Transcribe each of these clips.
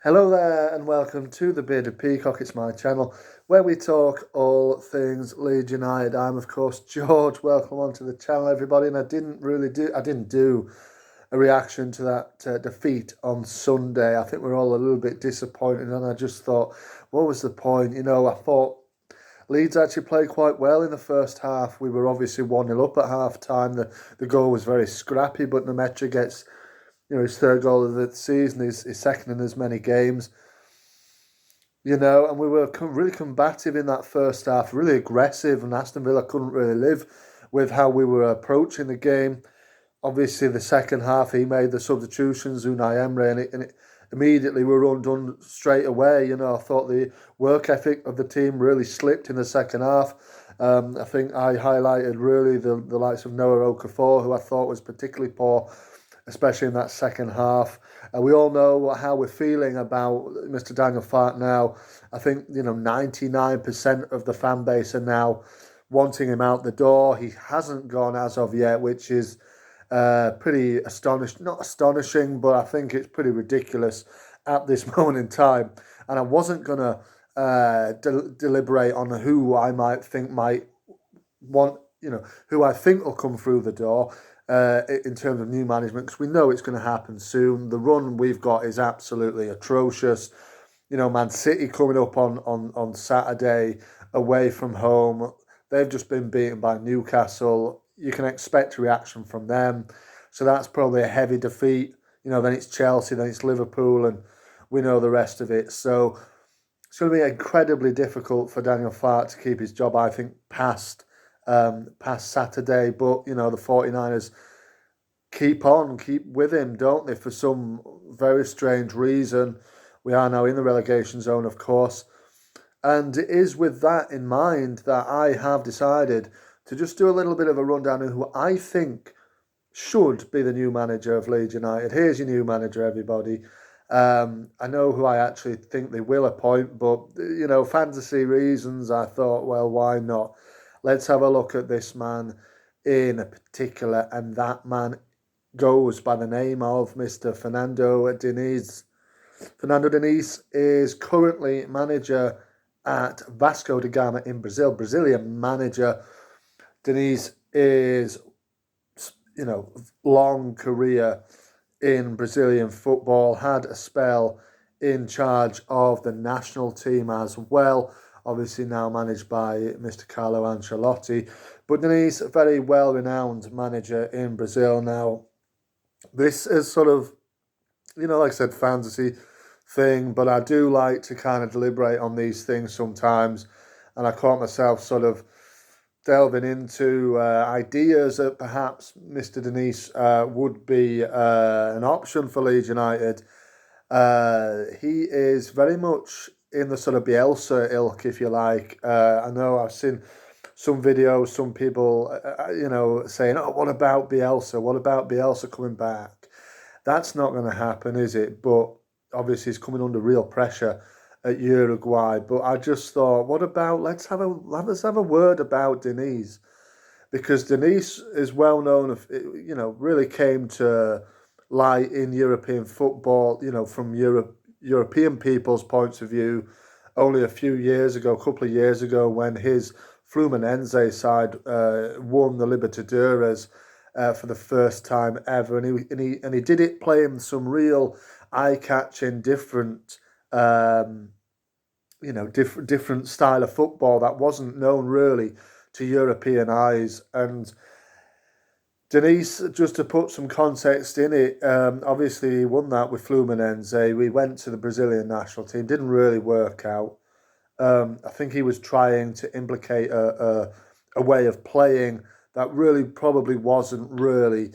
Hello there and welcome to the Bearded Peacock. It's my channel where we talk all things Leeds United. I'm of course George. Welcome onto the channel, everybody. And I didn't do a reaction to that defeat on Sunday. I think we're all a little bit disappointed, and I just thought, what was the point? I thought Leeds actually played quite well in the first half. We were obviously 1-0 up at half time. The goal was very scrappy, but Nemetra gets his third goal of the season, his second in as many games. And we were really combative in that first half, really aggressive, and Aston Villa couldn't really live with how we were approaching the game. Obviously, the second half, he made the substitutions, Unai Emery, and immediately we were undone straight away. I thought the work ethic of the team really slipped in the second half. I think I highlighted really the likes of Noah Okafor, who I thought was particularly poor, especially in that second half. We all know how we're feeling about Mr. Daniel Farke now. I think 99% of the fan base are now wanting him out the door. He hasn't gone as of yet, which is pretty not astonishing, but I think it's pretty ridiculous at this moment in time. And I wasn't going to deliberate on who I might want, who I think will come through the door in terms of new management, because we know it's going to happen soon. The run we've got is absolutely atrocious. Man City coming up on Saturday away from home. They've just been beaten by Newcastle. You can expect a reaction from them. So that's probably a heavy defeat. Then it's Chelsea, then it's Liverpool, and we know the rest of it. So it's going to be incredibly difficult for Daniel Farke to keep his job, I think, past Saturday. But, the 49ers keep with him, don't they, for some very strange reason. We are now in the relegation zone, of course. And it is with that in mind that I have decided to just do a little bit of a rundown of who I think should be the new manager of Leeds United. Here's your new manager, everybody. I know who I actually think they will appoint, but, fantasy reasons, I thought, well, why not? Let's have a look at this man in particular, and that man goes by the name of Mr. Fernando Diniz. Fernando Diniz is currently manager at Vasco da Gama in Brazil, Brazilian manager. Diniz is, long career in Brazilian football, had a spell in charge of the national team as well, obviously now managed by Mr. Carlo Ancelotti. But Diniz, a very well-renowned manager in Brazil now. This is sort of, like I said, fantasy thing, but I do like to kind of deliberate on these things sometimes, and I caught myself sort of delving into ideas that perhaps Mr. Diniz would be an option for Leeds United. He is very much in the sort of Bielsa ilk, if you like. I know I've seen some videos, some people, saying, oh, what about Bielsa? What about Bielsa coming back? That's not going to happen, is it? But obviously he's coming under real pressure at Uruguay. But I just thought, what about, let's have a word about Diniz. Because Diniz is well known, really came to light in European football, from European people's points of view, only a couple of years ago, when his Fluminense side won the Libertadores for the first time ever, and he did it playing some real eye-catching, different style of football that wasn't known really to European eyes. And Diniz, just to put some context in it, obviously he won that with Fluminense. We went to the Brazilian national team, didn't really work out. I think he was trying to implicate a way of playing that really probably wasn't really,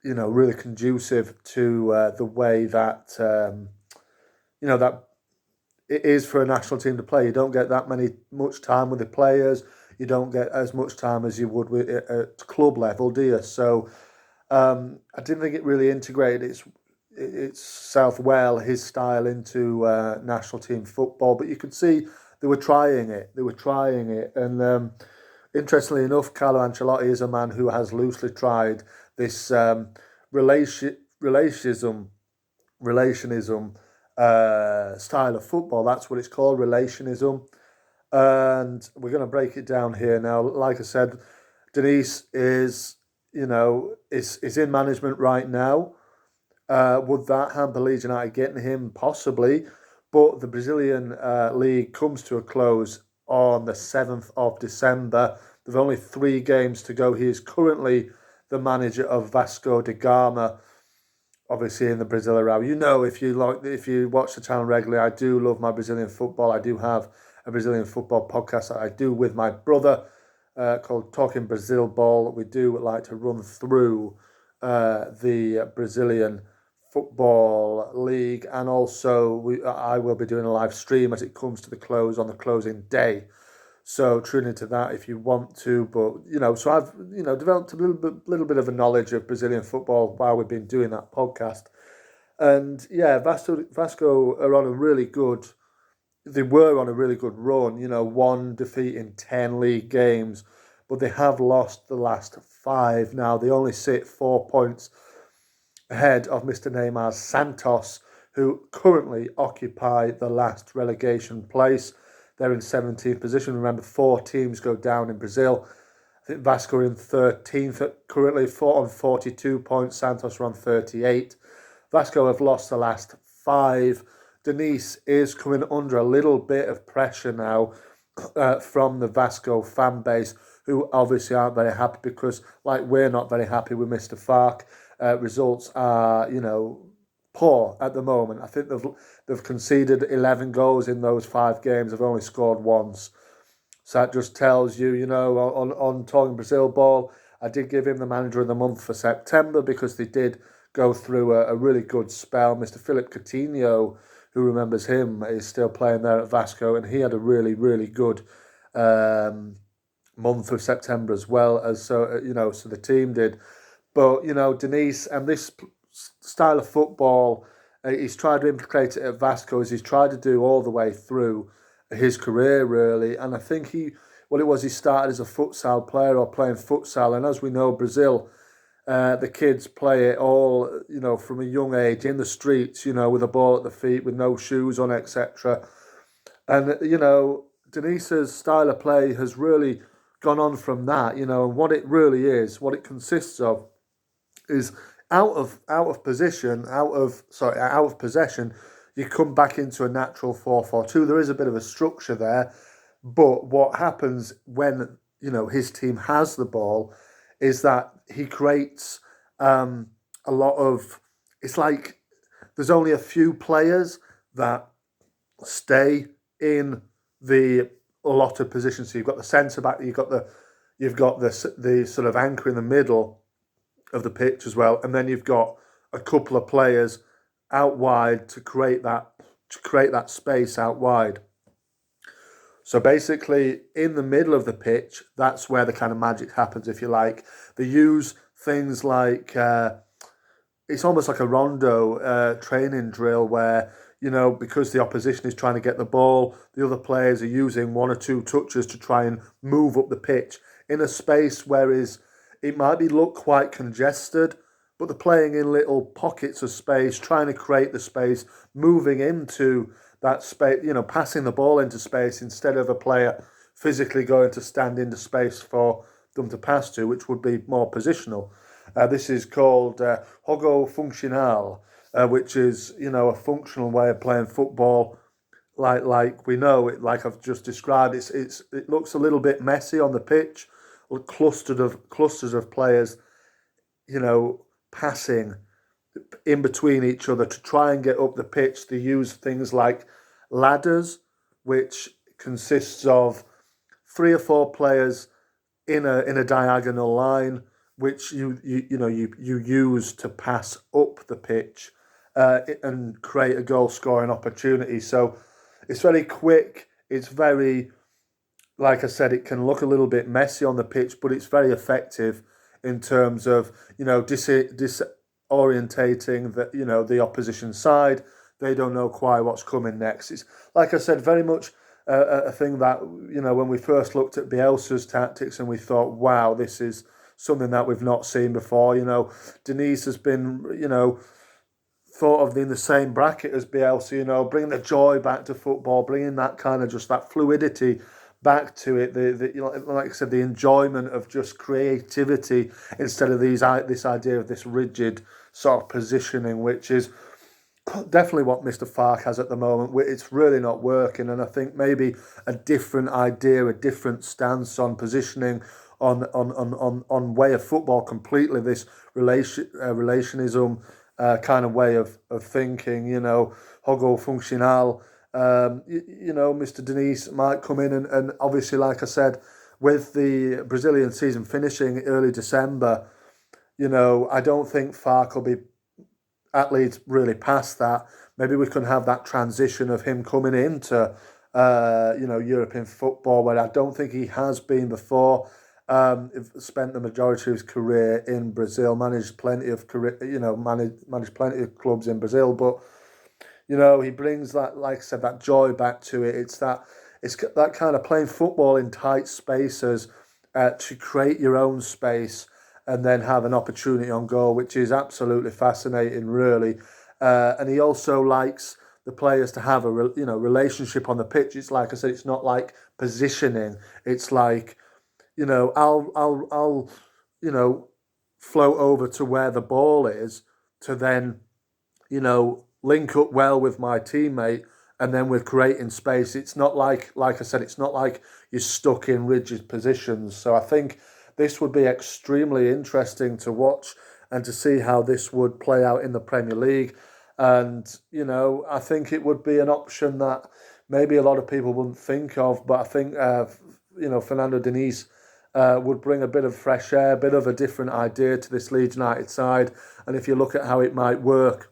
really conducive to the way that, that it is for a national team to play. You don't get much time with the players. You don't get as much time as you would at club level, do you? So I didn't think it really integrated itself well, his style, into national team football. But you could see they were trying it. And interestingly enough, Carlo Ancelotti is a man who has loosely tried this relationism relationism style of football. That's what it's called, relationism. And we're going to break it down here now. Like I said, Diniz is, is in management right now. Would that hamper Leeds United getting him? Possibly. But the Brazilian league comes to a close on the 7th of December. There's only 3 games to go. He is currently the manager of Vasco da Gama, obviously in the Brasileirão. If you watch the channel regularly, I do love my Brazilian football. I do have a Brazilian football podcast that I do with my brother called Talking Brazil Ball. We do like to run through the Brazilian Football League, and also I will be doing a live stream as it comes to the close on the closing day. So tune into that if you want to. But so I've developed a little bit of a knowledge of Brazilian football while we've been doing that podcast. And yeah, Vasco are on a really good. They were on a really good run. 1 defeat in 10 league games, but they have lost the last 5 now. They only sit 4 points ahead of Mr. Neymar Santos, who currently occupy the last relegation place. They're in 17th position. Remember, 4 teams go down in Brazil. I think Vasco are in 13th currently, 4 on 42 points. Santos are on 38. Vasco have lost the last 5. Diniz is coming under a little bit of pressure now from the Vasco fan base, who obviously aren't very happy because, like, we're not very happy with Mr. Farke. Results are, poor at the moment. I think they've conceded 11 goals in those 5 games. They've only scored once. So that just tells you, on Talking Brazil Ball, I did give him the manager of the month for September because they did go through a really good spell. Mr. Philip Coutinho, who remembers him, is still playing there at Vasco, and he had a really, really good month of September as well. So the team did. But, Diniz and this style of football, he's tried to implicate it at Vasco, as he's tried to do all the way through his career, really. And I think he started as a futsal player or playing futsal. And as we know, Brazil, the kids play it all, from a young age in the streets, with a ball at the feet, with no shoes on, etc. And, Deniz's style of play has really gone on from that, and what it really is, what it consists of, is out of possession, you come back into a natural 4-4-2. There is a bit of a structure there, but what happens when his team has the ball is that he creates a lot of. It's like there's only a few players that stay in a lot of positions. So you've got the centre back, you've got the sort of anchor in the middle of the pitch as well, and then you've got a couple of players out wide to create that space out wide. So basically, in the middle of the pitch, that's where the kind of magic happens, if you like. They use things like it's almost like a rondo training drill where, because the opposition is trying to get the ball, the other players are using 1 or 2 touches to try and move up the pitch in a space where it might look quite congested, but they're playing in little pockets of space, trying to create the space, moving into that space, passing the ball into space instead of a player physically going to stand into space for them to pass to, which would be more positional. This is called jogo funcional, which is, a functional way of playing football. Like we know it, like I've just described, it looks a little bit messy on the pitch. Clusters of players, passing in between each other to try and get up the pitch. They use things like ladders, which consists of 3 or 4 players in a diagonal line, which you use to pass up the pitch and create a goal scoring opportunity. So it's very quick. It's very, like I said, it can look a little bit messy on the pitch, but it's very effective in terms of, disorientating the opposition side. They don't know quite what's coming next. It's, like I said, very much a thing that, when we first looked at Bielsa's tactics and we thought, wow, this is something that we've not seen before. Diniz has been, thought of in the same bracket as Bielsa, bringing the joy back to football, bringing that kind of just that fluidity back to it. Like I said, the enjoyment of just creativity instead of this idea of this rigid sort of positioning, which is definitely what Mr. Farke has at the moment. It's really not working, and I think maybe a different idea, a different stance on positioning, on way of football completely. This relationism kind of way of thinking, Hogo Functional. Mr. Diniz might come in and obviously, like I said, with the Brazilian season finishing early December, I don't think Farke will be at Leeds really past that. Maybe we can have that transition of him coming into European football, where I don't think he has been before. Spent the majority of his career in Brazil, managed plenty of managed plenty of clubs in Brazil, but he brings that, like I said, that joy back to it. It's that kind of playing football in tight spaces, to create your own space and then have an opportunity on goal, which is absolutely fascinating, really. And he also likes the players to have a relationship on the pitch. It's like I said, it's not like positioning. It's like, I'll float over to where the ball is to then, link up well with my teammate, and then we're creating space. It's not like I said, it's not like you're stuck in rigid positions. So I think this would be extremely interesting to watch and to see how this would play out in the Premier League. And, I think it would be an option that maybe a lot of people wouldn't think of, but I think, Fernando Diniz would bring a bit of fresh air, a bit of a different idea to this Leeds United side. And if you look at how it might work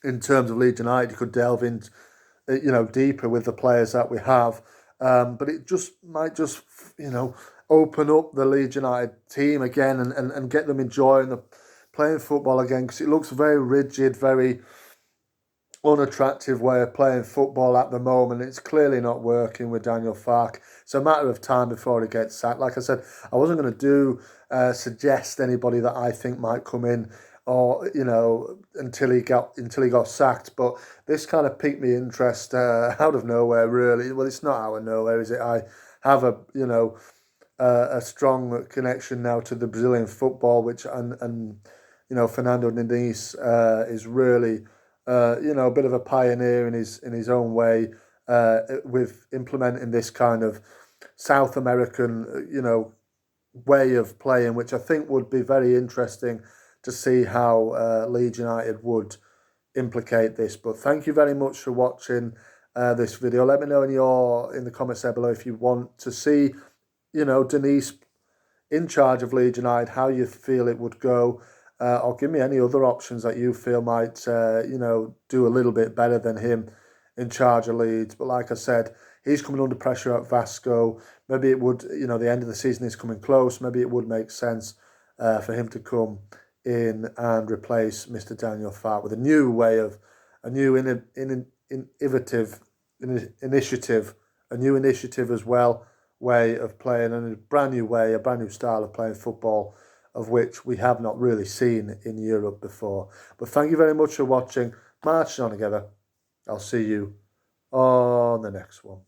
in terms of Leeds United, you could delve into, deeper with the players that we have. But it might open up the Leeds United team again and get them enjoying playing football again, because it looks very rigid, very unattractive way of playing football at the moment. It's clearly not working with Daniel Farke. It's a matter of time before he gets sacked. Like I said, I wasn't going to suggest anybody that I think might come in, or until he got sacked. But this kind of piqued me interest out of nowhere, really. Well, it's not out of nowhere, is it? I have a strong connection now to the Brazilian football, which and Fernando Diniz is really a bit of a pioneer in his own way, with implementing this kind of South American way of playing, which I think would be very interesting to see how Leeds United would implicate this. But thank you very much for watching this video. Let me know in the comments there below if you want to see Diniz in charge of Leeds United, how you feel it would go, or give me any other options that you feel might do a little bit better than him in charge of Leeds. But like I said, he's coming under pressure at Vasco. Maybe it would, the end of the season is coming close. Maybe it would make sense for him to come in and replace Mr. Daniel Farke with a new initiative as well, way of playing, and a brand new style of playing football, of which we have not really seen in Europe before. But thank you very much for watching. Marching on together. I'll see you on the next one.